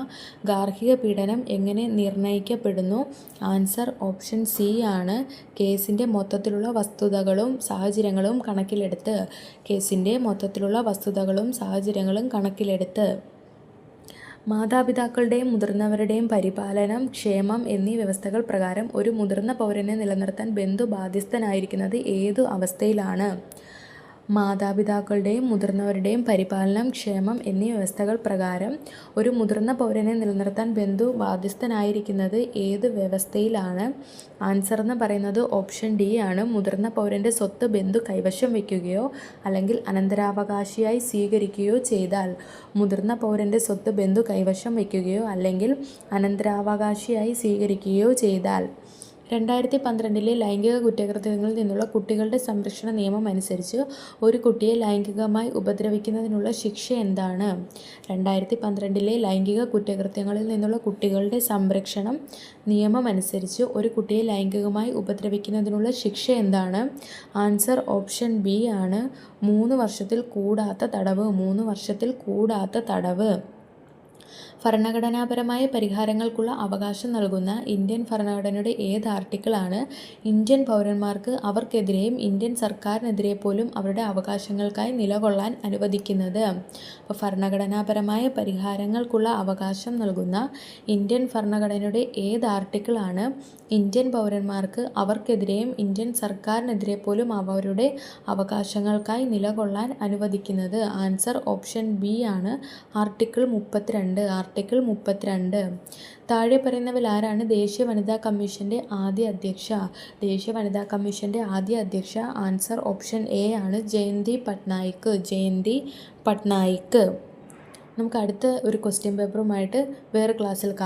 ഗാർഹിക പീഡനം എങ്ങനെ നിർണ്ണയിക്കപ്പെടുന്നു? ആൻസർ ഓപ്ഷൻ സി ആണ്. കേസിൻ്റെ മൊത്തത്തിലുള്ള വസ്തുതകളും സാഹചര്യങ്ങളും കണക്കിലെടുത്ത് മാതാപിതാക്കളുടെയും മുതിർന്നവരുടെയും പരിപാലനം, ക്ഷേമം എന്നീ വ്യവസ്ഥകൾ പ്രകാരം ഒരു മുതിർന്ന പൗരനെ നിലനിർത്താൻ ബന്ധു ബാധ്യസ്ഥനായിരിക്കുന്നത് ഏതു അവസ്ഥയിലാണ്? മാതാപിതാക്കളുടെയും മുതിർന്നവരുടെയും പരിപാലനം, ക്ഷേമം എന്നീ വ്യവസ്ഥകൾ പ്രകാരം ഒരു മുതിർന്ന പൗരനെ നിലനിർത്താൻ ബന്ധു ബാധ്യസ്ഥനായിരിക്കുന്നത് ഏത് വ്യവസ്ഥയിലാണ്? ആൻസർ എന്ന് പറയുന്നത് ഓപ്ഷൻ ഡി ആണ്. മുതിർന്ന പൗരൻ്റെ സ്വത്ത് ബന്ധു കൈവശം വയ്ക്കുകയോ അല്ലെങ്കിൽ അനന്തരാവകാശിയായി സ്വീകരിക്കുകയോ ചെയ്താൽ. മുതിർന്ന പൗരൻ്റെ സ്വത്ത് ബന്ധു കൈവശം വയ്ക്കുകയോ അല്ലെങ്കിൽ അനന്തരാവകാശിയായി സ്വീകരിക്കുകയോ ചെയ്താൽ. 2012 ലൈംഗിക കുറ്റകൃത്യങ്ങളിൽ നിന്നുള്ള കുട്ടികളുടെ സംരക്ഷണ നിയമം അനുസരിച്ച് ഒരു കുട്ടിയെ ലൈംഗികമായി ഉപദ്രവിക്കുന്നതിനുള്ള ശിക്ഷ എന്താണ്? 2012 ലൈംഗിക കുറ്റകൃത്യങ്ങളിൽ നിന്നുള്ള കുട്ടികളുടെ സംരക്ഷണം നിയമം അനുസരിച്ച് ഒരു കുട്ടിയെ ലൈംഗികമായി ഉപദ്രവിക്കുന്നതിനുള്ള ശിക്ഷ എന്താണ്? ആൻസർ ഓപ്ഷൻ ബി ആണ്. 3 വർഷത്തിൽ കൂടാത്ത തടവ്. 3 വർഷത്തിൽ കൂടാത്ത തടവ്. ഭരണഘടനാപരമായ പരിഹാരങ്ങൾക്കുള്ള അവകാശം നൽകുന്ന ഇന്ത്യൻ ഭരണഘടനയുടെ ഏത് ആർട്ടിക്കിളാണ് ഇന്ത്യൻ പൗരന്മാർക്ക് അവർക്കെതിരെയും ഇന്ത്യൻ സർക്കാരിനെതിരെ പോലും അവരുടെ അവകാശങ്ങൾക്കായി നിലകൊള്ളാൻ അനുവദിക്കുന്നത്? അപ്പോൾ ഭരണഘടനാപരമായ പരിഹാരങ്ങൾക്കുള്ള അവകാശം നൽകുന്ന ഇന്ത്യൻ ഭരണഘടനയുടെ ഏത് ആർട്ടിക്കിളാണ് ഇന്ത്യൻ പൗരന്മാർക്ക് അവർക്കെതിരെയും ഇന്ത്യൻ സർക്കാരിനെതിരെ പോലും അവരുടെ അവകാശങ്ങൾക്കായി നിലകൊള്ളാൻ അനുവദിക്കുന്നത്? ആൻസർ ഓപ്ഷൻ ബി ആണ്. ആർട്ടിക്കിൾ 32. ആർട്ടിക്കിൾ 32. താഴെ പറയുന്നവരിൽ ആരാണ് ദേശീയ വനിതാ കമ്മീഷൻ്റെ ആദ്യ അധ്യക്ഷ? ദേശീയ വനിതാ കമ്മീഷൻ്റെ ആദ്യ അധ്യക്ഷ ആൻസർ ഓപ്ഷൻ എ ആണ്. ജയന്തി പട്നായിക്. ജയന്തി പട്നായിക്. നമുക്ക് അടുത്ത ഒരു ക്വസ്റ്റ്യൻ പേപ്പറുമായിട്ട് വേറെ ക്ലാസ്സിൽ കാണാം.